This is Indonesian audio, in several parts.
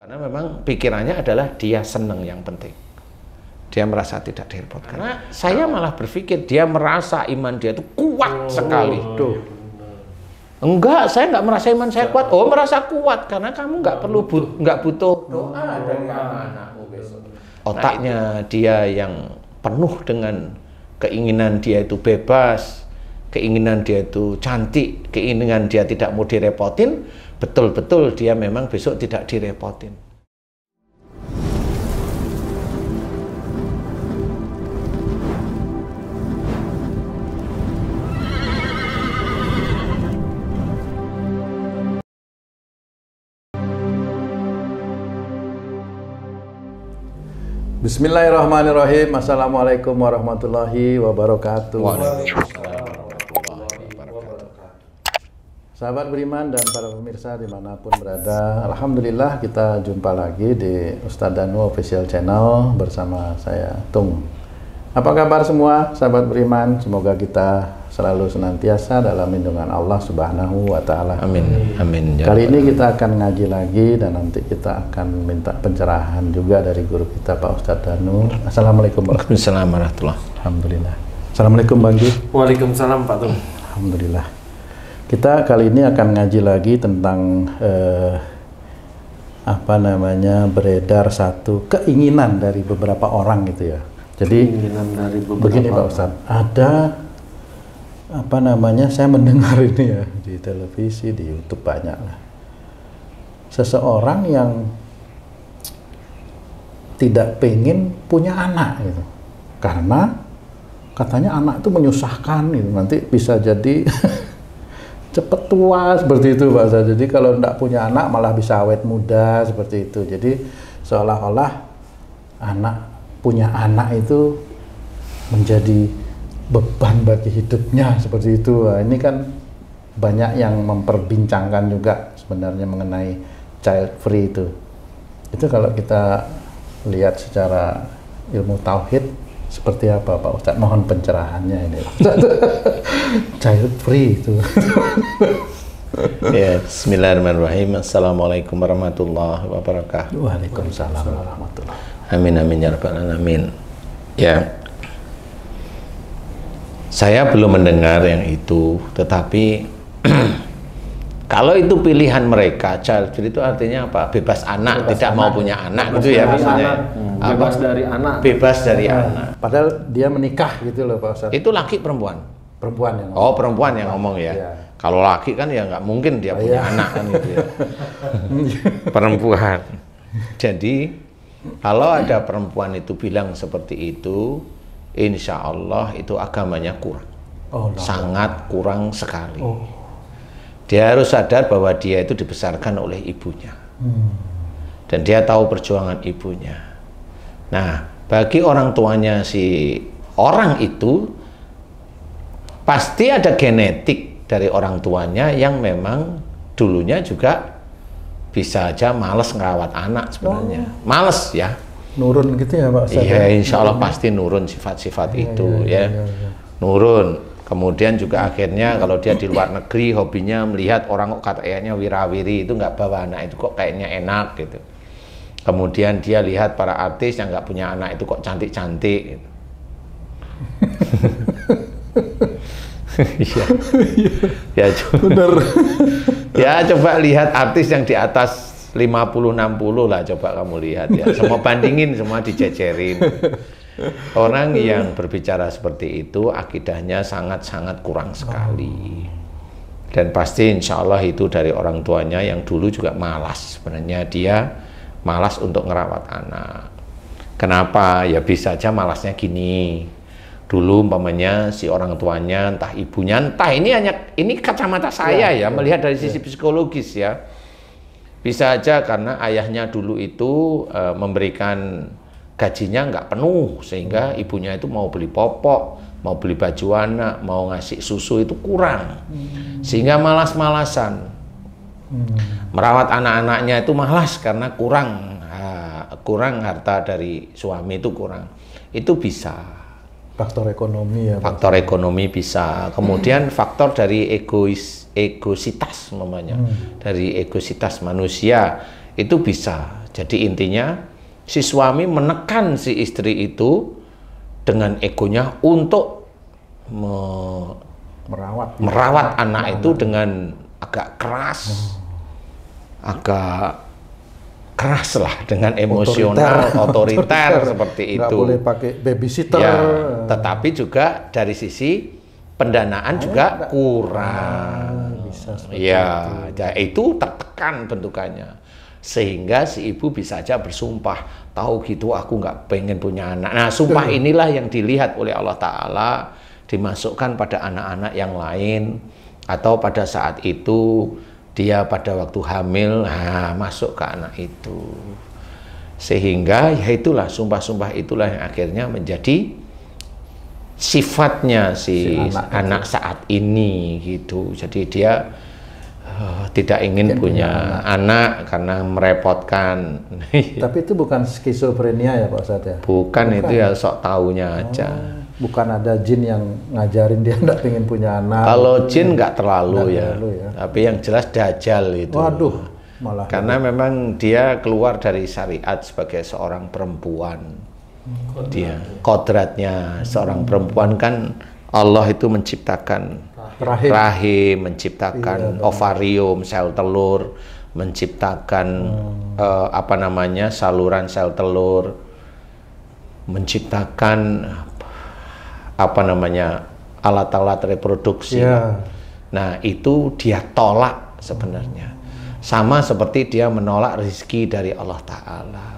Karena memang pikirannya adalah dia senang yang penting. Dia merasa tidak direpotkan. Karena saya malah berpikir dia merasa iman dia itu kuat sekali. Enggak, saya nggak merasa iman saya kuat. Oh, merasa kuat karena kamu nggak perlu nggak butuh doa dari anak-anakmu besok. Otaknya dia yang penuh dengan keinginan dia itu bebas, keinginan dia itu cantik, keinginan dia tidak mau direpotin, betul-betul dia memang besok tidak direpotin. Bismillahirrahmanirrahim. Assalamualaikum warahmatullahi wabarakatuh. Sahabat beriman dan para pemirsa dimanapun berada, alhamdulillah kita jumpa lagi di Ustadz Danu Official Channel bersama saya Tung. Apa kabar semua sahabat beriman? Semoga kita selalu senantiasa dalam lindungan Allah Subhanahu wa Ta'ala. Amin. Amin. Kali ini kita akan ngaji lagi dan nanti kita akan minta pencerahan juga dari guru kita Pak Ustadz Danu. Assalamualaikum warahmatullahi. Alhamdulillah. Assalamualaikum Bang Ji. Waalaikumsalam Pak Tung. Alhamdulillah. Kita kali ini akan ngaji lagi tentang beredar satu keinginan dari beberapa orang gitu ya. Jadi begini Pak Ustadz, ada saya mendengar ini ya di televisi, di YouTube banyak lah. Seseorang yang tidak pengen punya anak gitu. Karena katanya anak itu menyusahkan gitu. Nanti bisa jadi cepet tua seperti itu Pak Ustadz. Jadi kalau tidak punya anak malah bisa awet muda seperti itu. Jadi seolah-olah punya anak itu menjadi beban bagi hidupnya seperti itu. Nah, ini kan banyak yang memperbincangkan juga sebenarnya mengenai child free itu. Itu kalau kita lihat secara ilmu tauhid seperti apa Pak Ustadz? Mohon pencerahannya ini. Child free itu. Ya, bismillahirrahmanirrahim. Assalamualaikum warahmatullahi wabarakatuh. Waalaikumsalam warahmatullahi wabarakatuh. Amin amin ya rabbal alamin. Ya. Saya belum mendengar yang itu, tetapi kalau itu pilihan mereka, child free itu artinya apa? Bebas anak, tidak mau punya anak gitu ya maksudnya. Bebas dari anak. Bebas dari anak. Padahal dia menikah gitu loh Pak Ustadz. Itu laki perempuan? Perempuan yang ngomong. Oh, perempuan yang ngomong ya. Iya. Kalau laki kan ya nggak mungkin dia punya anak kan gitu ya. Perempuan. Jadi kalau ada perempuan itu bilang seperti itu, insya Allah itu agamanya kurang, sangat kurang sekali. Dia harus sadar bahwa dia itu dibesarkan oleh ibunya, dan dia tahu perjuangan ibunya. Nah, bagi orang tuanya si orang itu, pasti ada genetik dari orang tuanya yang memang dulunya juga bisa aja males ngerawat anak sebenarnya, males ya. Nurun gitu ya Pak Ustadz? Iya, insya Allah pasti nurun sifat-sifat itu ya. Nurun. Kemudian juga akhirnya kalau dia di luar negeri hobinya melihat orang kok katanya wirawiri itu nggak bawa anak itu kok kayaknya enak gitu. Kemudian dia lihat para artis yang nggak punya anak itu kok cantik-cantik gitu. Ya, benar. Ya coba lihat artis yang di atas 50-60 lah, coba kamu lihat ya. Semua bandingin, semua dijejerin. Orang yang berbicara seperti itu akidahnya sangat-sangat kurang sekali. Dan pasti insya Allah itu dari orang tuanya yang dulu juga malas. Sebenarnya dia malas untuk ngerawat anak. Kenapa? Ya bisa aja malasnya gini. Dulu umpamanya si orang tuanya, entah ibunya, entah ini kacamata saya ya melihat dari sisi psikologis ya. Bisa aja karena ayahnya dulu itu memberikan gajinya nggak penuh sehingga ibunya itu mau beli popok, mau beli baju anak, mau ngasih susu itu kurang, sehingga malas-malasan. Merawat anak-anaknya itu malas karena kurang harta dari suami itu kurang. Itu bisa. Faktor ekonomi ya. Faktor ekonomi bisa. Kemudian faktor dari egositas namanya, dari egositas manusia itu bisa. Jadi intinya si suami menekan si istri itu dengan egonya untuk merawat anak itu dengan agak keras, agak keras lah, dengan emosional, otoriter seperti itu. Nggak boleh pakai babysitter. Ya, tetapi juga dari sisi pendanaan juga kurang. Ya, itu tertekan bentukannya. Sehingga si ibu bisa aja bersumpah, tahu gitu aku nggak pengen punya anak. Nah, sumpah inilah yang dilihat oleh Allah Ta'ala, dimasukkan pada anak-anak yang lain, atau pada saat itu dia pada waktu hamil, masuk ke anak itu. Sehingga ya itulah, sumpah-sumpah itulah yang akhirnya menjadi sifatnya si anak saat ini gitu. Jadi dia tidak ingin punya anak karena merepotkan. Tapi itu bukan skizofrenia ya Pak Ustadz ya? Bukan, itu ya sok taunya aja. Bukan ada jin yang ngajarin dia nggak pengen punya anak. Kalau jin nggak terlalu, ya. Tapi yang jelas dajjal itu. Waduh, malah. Karena memang dia keluar dari syariat sebagai seorang perempuan. Dia kodratnya seorang perempuan kan, Allah itu menciptakan rahim, menciptakan ovarium, sel telur, menciptakan saluran sel telur, menciptakan alat-alat reproduksi. Nah, itu dia tolak sebenarnya. Sama seperti dia menolak rezeki dari Allah Ta'ala.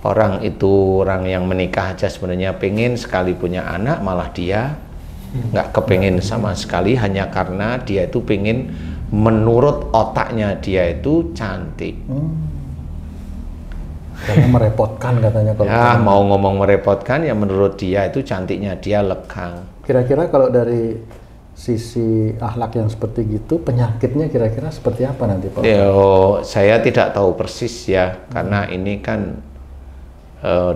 Orang yang menikah aja sebenarnya pengen sekali punya anak, malah dia nggak kepengen sama sekali, hanya karena dia itu pengen, menurut otaknya dia itu cantik. Karena merepotkan katanya. Kalau ya mau ngomong merepotkan, ya menurut dia itu cantiknya dia lekang. Kira-kira kalau dari sisi akhlak yang seperti gitu, penyakitnya kira-kira seperti apa nanti Pak? Saya tidak tahu persis ya, karena ini kan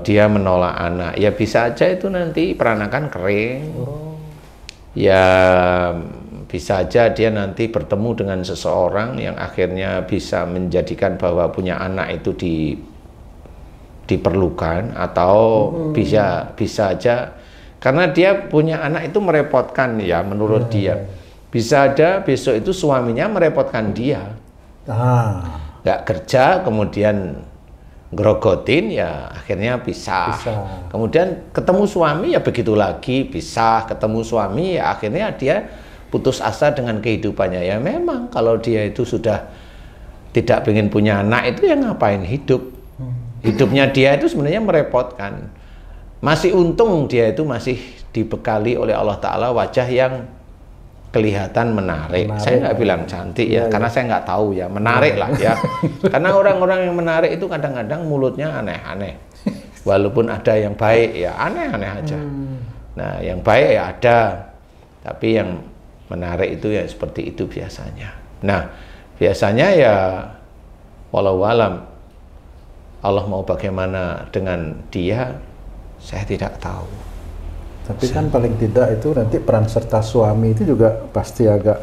dia menolak anak. Ya bisa aja itu nanti peranakan kering. Ya bisa aja dia nanti bertemu dengan seseorang yang akhirnya bisa menjadikan bahwa punya anak itu diperlukan, atau bisa aja karena dia punya anak itu merepotkan ya menurut dia. Bisa ada besok itu suaminya merepotkan dia, nggak kerja, kemudian grogotin, ya akhirnya pisah. Kemudian ketemu suami, ya begitu lagi, pisah. Ketemu suami, ya akhirnya dia putus asa dengan kehidupannya. Ya memang kalau dia itu sudah tidak ingin punya anak, itu ya ngapain hidup. Hidupnya dia itu sebenarnya merepotkan. Masih untung dia itu masih dibekali oleh Allah Ta'ala wajah yang kelihatan menarik. Saya nggak bilang cantik ya, karena saya nggak tahu ya, menarik lah ya. Karena orang-orang yang menarik itu kadang-kadang mulutnya aneh-aneh. Walaupun ada yang baik ya aneh-aneh aja. Nah yang baik ya ada, tapi yang menarik itu ya seperti itu biasanya. Nah biasanya ya walau alam, Allah mau bagaimana dengan dia, saya tidak tahu. Tapi kan paling tidak itu nanti peran serta suami itu juga pasti agak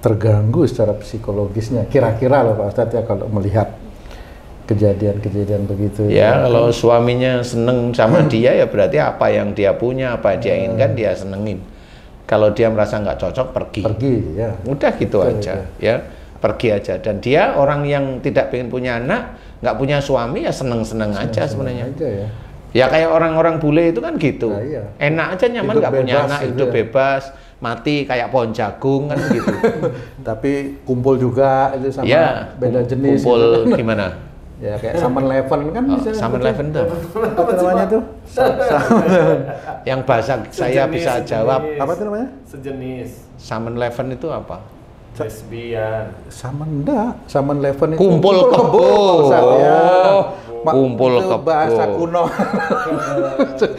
terganggu secara psikologisnya. Kira-kira loh Pak Ustadz ya, kalau melihat kejadian-kejadian begitu. Ya kalau suaminya seneng sama dia, ya berarti apa yang dia punya, apa yang dia inginkan dia senengin. Kalau dia merasa nggak cocok, pergi. Ya. Udah gitu aja ya, pergi aja. Dan dia orang yang tidak pengen punya anak, nggak punya suami, ya seneng-seneng aja sebenarnya. Ya kayak orang-orang bule itu kan gitu. Enak aja, nyaman, nggak punya anak, hidup bebas, mati kayak pohon jagung kan gitu. Tapi kumpul juga itu sama beda jenis. Kumpul gitu. Gimana? Ya kayak Summer Eleven kan bisa. Summer Eleven tuh apa namanya tuh? Yang bahasa saya bisa jawab. Apa tuh namanya? Sejenis. Summer Eleven itu apa? Lesbian. Summer Eleven itu kumpul kebo. Kumpul kebo. Bahasa kuno.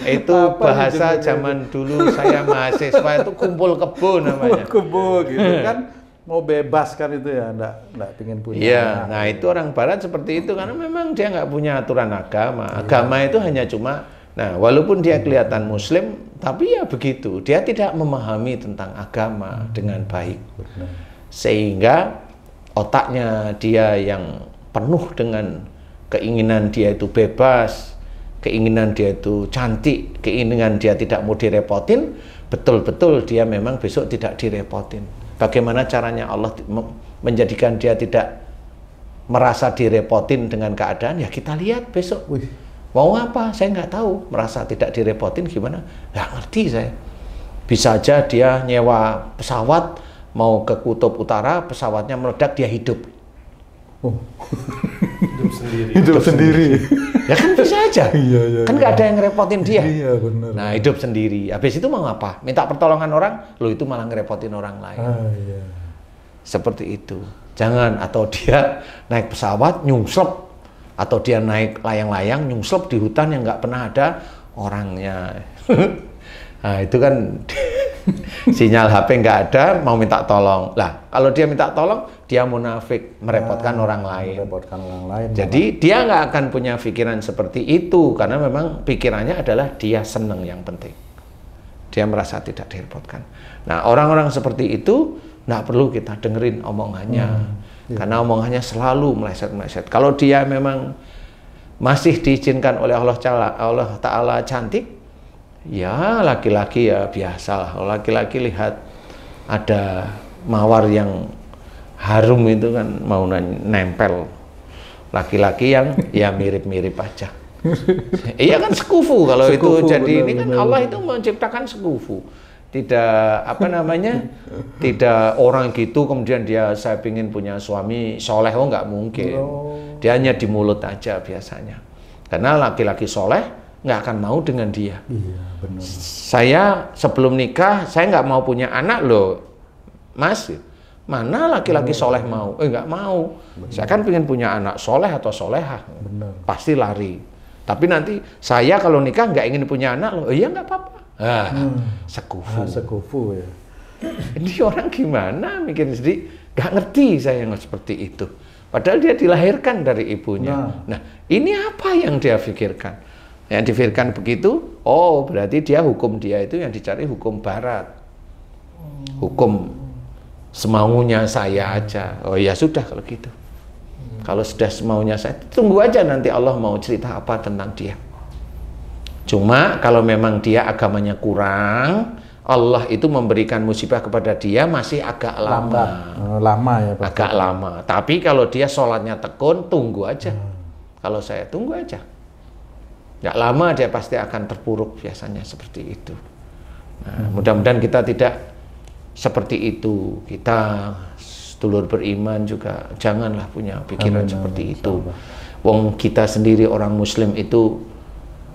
Itu bahasa zaman dulu saya mahasiswa itu kumpul kebo namanya. Kebo gitu kan, mau bebas kan itu ya, enggak pingin punya. Iya, nah itu orang barat seperti itu karena memang dia nggak punya aturan agama. Agama itu hanya cuma, nah walaupun dia kelihatan muslim, tapi ya begitu, dia tidak memahami tentang agama dengan baik. Sehingga otaknya dia yang penuh dengan keinginan dia itu bebas, keinginan dia itu cantik, keinginan dia tidak mau direpotin, betul-betul dia memang besok tidak direpotin. Bagaimana caranya Allah menjadikan dia tidak merasa direpotin dengan keadaan? Ya kita lihat besok. Mau apa? Saya nggak tahu. Merasa tidak direpotin gimana? Nggak ngerti saya. Bisa aja dia nyewa pesawat mau ke Kutub Utara, pesawatnya meledak, dia hidup. Hidup sendiri. Ya kan bisa aja. Iya, kan nggak ada yang ngerepotin dia. Iya, benar. Nah, hidup sendiri. Habis itu mau apa? Minta pertolongan orang, lo itu malah ngerepotin orang lain. Iya. Seperti itu. Jangan, atau dia naik pesawat nyungslep, atau dia naik layang-layang nyungslep di hutan yang nggak pernah ada orangnya. Nah, itu kan sinyal HP nggak ada, mau minta tolong. Lah, kalau dia minta tolong, dia munafik, merepotkan orang lain. Merepotkan orang lain. Jadi dia nggak akan punya pikiran seperti itu, karena memang pikirannya adalah dia seneng yang penting. Dia merasa tidak direpotkan. Nah, orang-orang seperti itu nggak perlu kita dengerin omongannya, karena omongannya selalu meleset-meleset. Kalau dia memang masih diizinkan oleh Allah Ta'ala cantik, ya laki-laki ya biasa. Kalau laki-laki lihat ada mawar yang harum itu kan mau nempel. Laki-laki yang ya mirip-mirip aja. Iya kan sekufu kalau Sekufu, itu jadi benar, ini kan benar, Allah benar. itu menciptakan sekufu. Tidak apa namanya? Tidak orang gitu kemudian dia saya ingin punya suami soleh, oh nggak mungkin. Dia hanya di mulut aja biasanya. Karena laki-laki soleh nggak akan mau dengan dia. Iya, benar. Saya sebelum nikah, saya nggak mau punya anak loh, Mas. Mana laki-laki soleh mau? Nggak mau. Saya kan pengen punya anak soleh atau solehah. Benar. Pasti lari. Tapi nanti saya kalau nikah nggak ingin punya anak loh, iya nggak apa-apa. Sekufu. Sekufu ya. Ini orang gimana mikir sendiri? Nggak ngerti saya yang seperti itu. Padahal dia dilahirkan dari ibunya. Nah, ini apa yang dia pikirkan? Yang dipikirkan begitu, oh berarti hukum dia itu yang dicari hukum barat. Hukum semaunya saya aja. Oh ya sudah kalau gitu. Kalau sudah semaunya saya, tunggu aja nanti Allah mau cerita apa tentang dia. Cuma kalau memang dia agamanya kurang, Allah itu memberikan musibah kepada dia masih agak lama. Lama ya Pak. Agak lama. Tapi kalau dia sholatnya tekun, tunggu aja. Kalau saya tunggu aja. Nggak lama dia pasti akan terpuruk biasanya seperti itu. Nah, mudah-mudahan kita tidak seperti itu. Kita sedulur beriman juga janganlah punya pikiran seperti itu. Wong kita sendiri orang Muslim itu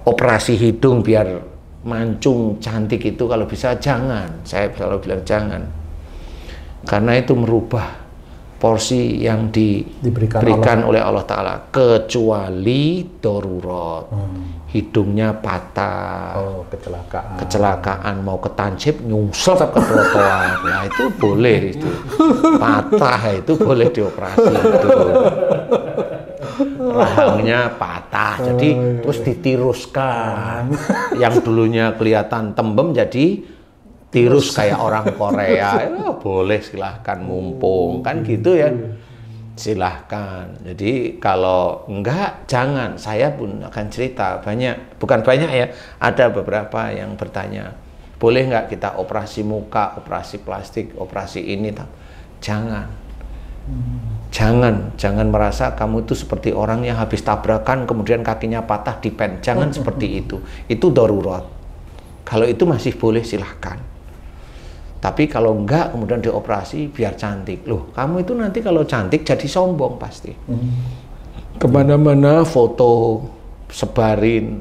operasi hidung biar mancung cantik itu kalau bisa jangan. Saya selalu bilang jangan. Karena itu merubah porsi yang diberikan oleh Allah Ta'ala, kecuali darurat. Hidungnya patah, kecelakaan mau ketancip nyungsep ke trotoar, ya itu boleh itu, patah itu boleh dioperasi itu. Rahangnya patah, jadi terus ditiruskan. Yang dulunya kelihatan tembem jadi tirus kayak orang Korea, ya, boleh silahkan mumpung kan gitu ya. Silahkan. Jadi kalau enggak, jangan. Saya pun akan cerita bukan banyak ya, ada beberapa yang bertanya, boleh nggak kita operasi muka, operasi plastik, operasi ini? Jangan. Jangan merasa kamu itu seperti orang yang habis tabrakan kemudian kakinya patah di pen. Jangan seperti itu. Itu darurat. Kalau itu masih boleh silahkan. Tapi kalau enggak kemudian dioperasi biar cantik. Loh, kamu itu nanti kalau cantik jadi sombong pasti. Kemana-mana foto sebarin.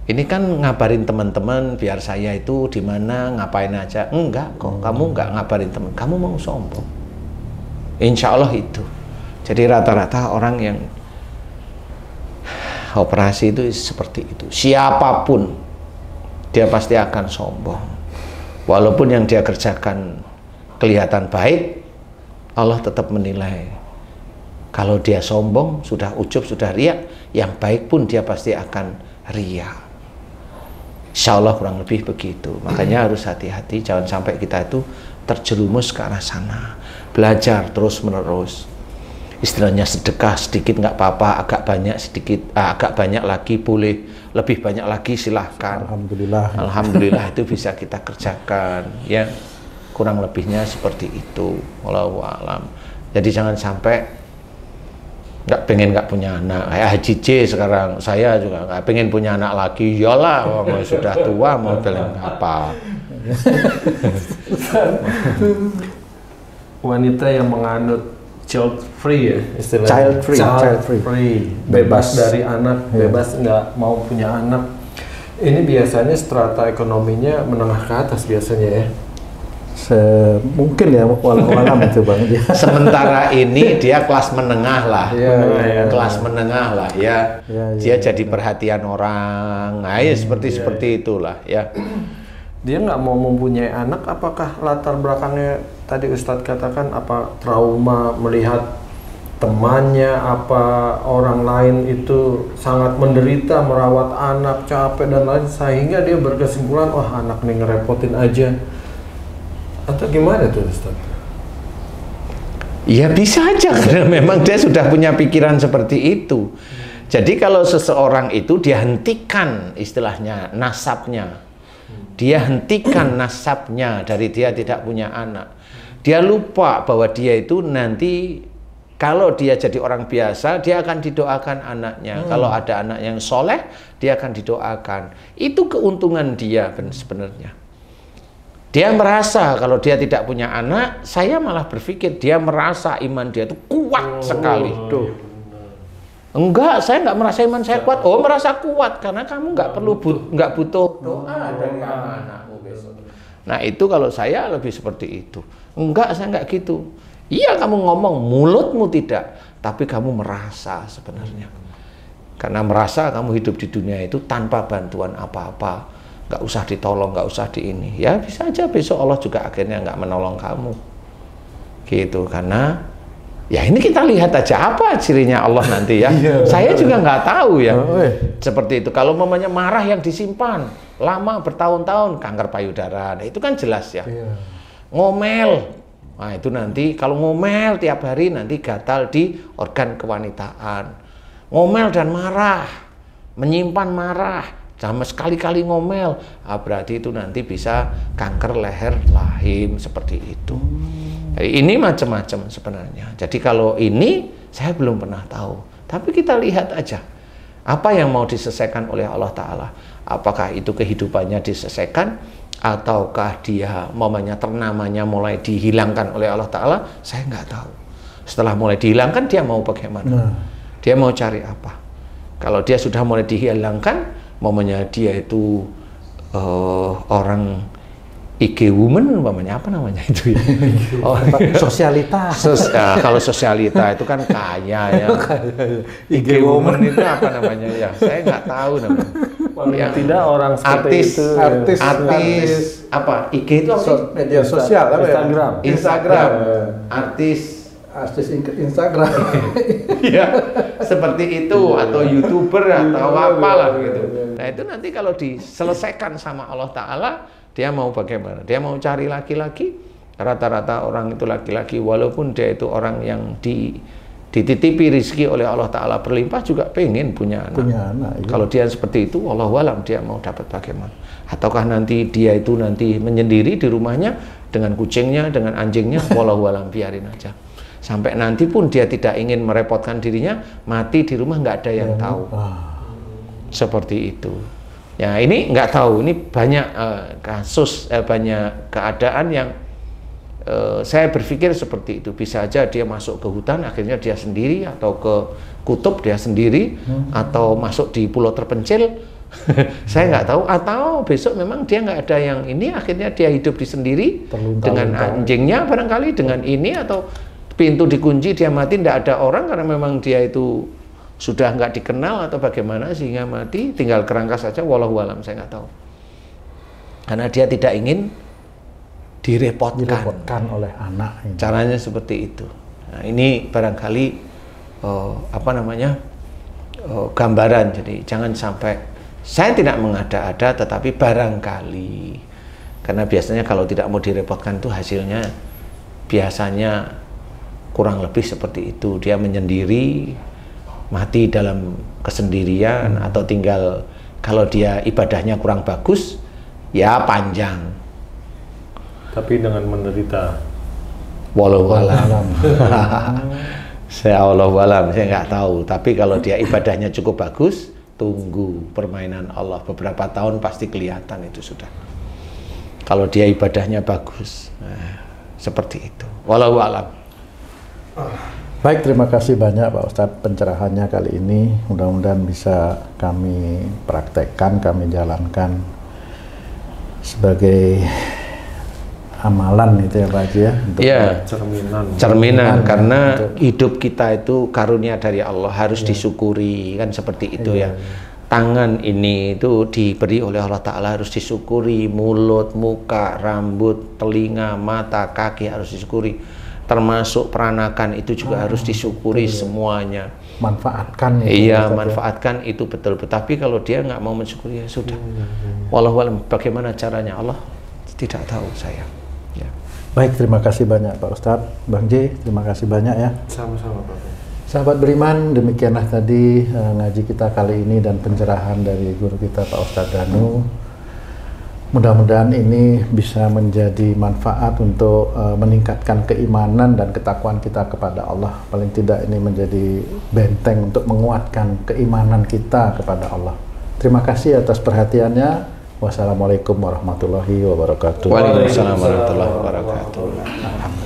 Ini kan ngabarin teman-teman biar saya itu di mana ngapain aja. Enggak kok, kamu enggak ngabarin teman. Kamu mau sombong. Insya Allah itu. Jadi rata-rata orang yang operasi itu seperti itu. Siapapun dia pasti akan sombong. Walaupun yang dia kerjakan kelihatan baik, Allah tetap menilai. Kalau dia sombong, sudah ujub, sudah riak, yang baik pun dia pasti akan riak. Insya Allah kurang lebih begitu. Makanya harus hati-hati, jangan sampai kita itu terjerumus ke arah sana. Belajar terus-menerus. istilahnya sedekah sedikit nggak apa-apa, agak banyak sedikit, agak banyak lagi boleh, lebih banyak lagi silahkan. Alhamdulillah itu bisa kita kerjakan, ya. Kurang lebihnya seperti itu. Wallahu a'lam. Jadi jangan sampai nggak punya anak. Kayak Haji C sekarang, saya juga nggak pengen punya anak lagi. Iyalah, sudah tua mau bilang apa. Wanita yang menganut child free ya istilahnya. Child free. Bebas dari anak, bebas nggak mau punya anak. Ini biasanya strata ekonominya menengah ke atas biasanya ya. Mungkin ya, walau itu Bang. Sementara ini dia kelas menengah lah, kelas ya. menengah lah ya. Dia jadi perhatian orang, nah ya seperti itulah ya. Dia nggak mau mempunyai anak, apakah latar belakangnya tadi Ustadz katakan apa trauma melihat temannya, apa orang lain itu sangat menderita merawat anak, capek dan lain, sehingga dia berkesimpulan, wah anak nih ngerepotin aja, atau gimana tuh Ustadz? Ya bisa aja karena memang dia sudah punya pikiran seperti itu. Jadi kalau seseorang itu dia hentikan istilahnya nasabnya. Dia hentikan nasabnya dari dia tidak punya anak. Dia lupa bahwa dia itu nanti kalau dia jadi orang biasa, dia akan didoakan anaknya. Kalau ada anak yang soleh, dia akan didoakan. Itu keuntungan dia sebenarnya. Dia merasa kalau dia tidak punya anak, saya malah berpikir dia merasa iman dia itu kuat sekali. Enggak, saya nggak merasa iman saya kuat. Oh, merasa kuat karena kamu nggak butuh doa dari anakmu besok. Nah itu kalau saya lebih seperti itu. Enggak, saya nggak gitu. Iya kamu ngomong, mulutmu tidak, tapi kamu merasa sebenarnya. Karena merasa kamu hidup di dunia itu tanpa bantuan apa-apa, nggak usah ditolong, nggak usah di ini. Ya bisa aja besok Allah juga akhirnya nggak menolong kamu. Gitu, karena ya ini kita lihat aja apa cirinya Allah nanti ya. Saya juga nggak tahu ya. Seperti itu. Kalau mamanya marah yang disimpan lama bertahun-tahun, kanker payudara. Nah, itu kan jelas ya. Ngomel. Nah, itu nanti kalau ngomel tiap hari nanti gatal di organ kewanitaan. Ngomel dan marah, menyimpan marah, sama sekali-kali ngomel, berarti itu nanti bisa kanker leher rahim seperti itu. Ini macam-macam sebenarnya. Jadi kalau ini saya belum pernah tahu. Tapi kita lihat aja apa yang mau diselesaikan oleh Allah Ta'ala. Apakah itu kehidupannya diselesaikan ataukah dia mamanya ternamanya mulai dihilangkan oleh Allah Ta'ala, saya nggak tahu. Setelah mulai dihilangkan dia mau bagaimana? Dia mau cari apa? Kalau dia sudah mulai dihilangkan, mamanya dia itu orang IG woman, apa namanya itu ya? Sosialita. Kalau sosialita itu kan kaya ya. IG woman itu apa namanya ya? Saya nggak tahu namanya. Ya, tidak orang seperti artis apa? IG itu apa? Media sosial, Instagram. Artis Instagram. Ya, seperti itu atau YouTuber atau apalah gitu. Nah, itu nanti kalau diselesaikan sama Allah Ta'ala, dia mau bagaimana? Dia mau cari laki-laki, rata-rata orang itu laki-laki, walaupun dia itu orang yang dititipi rezeki oleh Allah Ta'ala berlimpah juga pengen punya anak. Iya. Kalau dia seperti itu, wallahualam dia mau dapat bagaimana? Ataukah nanti dia itu nanti menyendiri di rumahnya dengan kucingnya, dengan anjingnya, wallahualam biarin aja. Sampai nanti pun dia tidak ingin merepotkan dirinya, mati di rumah nggak ada yang tahu. Seperti itu. Ya ini nggak tahu, ini banyak kasus, banyak keadaan yang saya berpikir seperti itu. Bisa aja dia masuk ke hutan, akhirnya dia sendiri, atau ke kutub dia sendiri, atau masuk di pulau terpencil, saya nggak tahu. Atau besok memang dia nggak ada yang ini, akhirnya dia hidup di sendiri dengan anjingnya barangkali, dengan ini, atau pintu dikunci dia mati, tidak ada orang karena memang dia itu sudah nggak dikenal atau bagaimana sehingga mati, tinggal kerangka saja, wallahualam saya nggak tahu. Karena dia tidak ingin direpotkan oleh anak. Caranya seperti itu. Nah, ini barangkali gambaran. Jadi jangan sampai, saya tidak mengada-ada, tetapi barangkali, karena biasanya kalau tidak mau direpotkan itu hasilnya biasanya kurang lebih seperti itu. Dia menyendiri, mati dalam kesendirian, atau tinggal kalau dia ibadahnya kurang bagus, ya panjang. Tapi dengan menderita. Wallahu alam. Saya nggak tahu. Tapi kalau dia ibadahnya cukup bagus, tunggu permainan Allah. Beberapa tahun pasti kelihatan itu sudah. Kalau dia ibadahnya bagus, nah, seperti itu. Wallahu alam. Baik, terima kasih banyak Pak Ustadz pencerahannya kali ini. Mudah-mudahan bisa kami praktekkan, kami jalankan sebagai amalan itu ya Pak Haji ya. Untuk cerminan karena hidup kita itu karunia dari Allah, harus disyukuri, kan seperti itu ya. Tangan ini itu diberi oleh Allah Ta'ala, harus disyukuri. Mulut, muka, rambut, telinga, mata, kaki harus disyukuri. Termasuk peranakan itu juga harus disyukuri semuanya. Manfaatkan itu. Iya, manfaatkan itu betul-betul. Tapi kalau dia nggak mau mensyukuri, ya sudah. Wallahualam, bagaimana caranya Allah tidak tahu saya. Ya. Baik, terima kasih banyak Pak Ustadz. Bang J, terima kasih banyak ya. Sama-sama Pak. Sahabat beriman, demikianlah tadi ngaji kita kali ini dan pencerahan dari guru kita Pak Ustadz Danu. Mudah-mudahan ini bisa menjadi manfaat untuk meningkatkan keimanan dan ketakwaan kita kepada Allah. Paling tidak ini menjadi benteng untuk menguatkan keimanan kita kepada Allah. Terima kasih atas perhatiannya. Wassalamualaikum warahmatullahi wabarakatuh. Waalaikumsalam warahmatullahi wabarakatuh.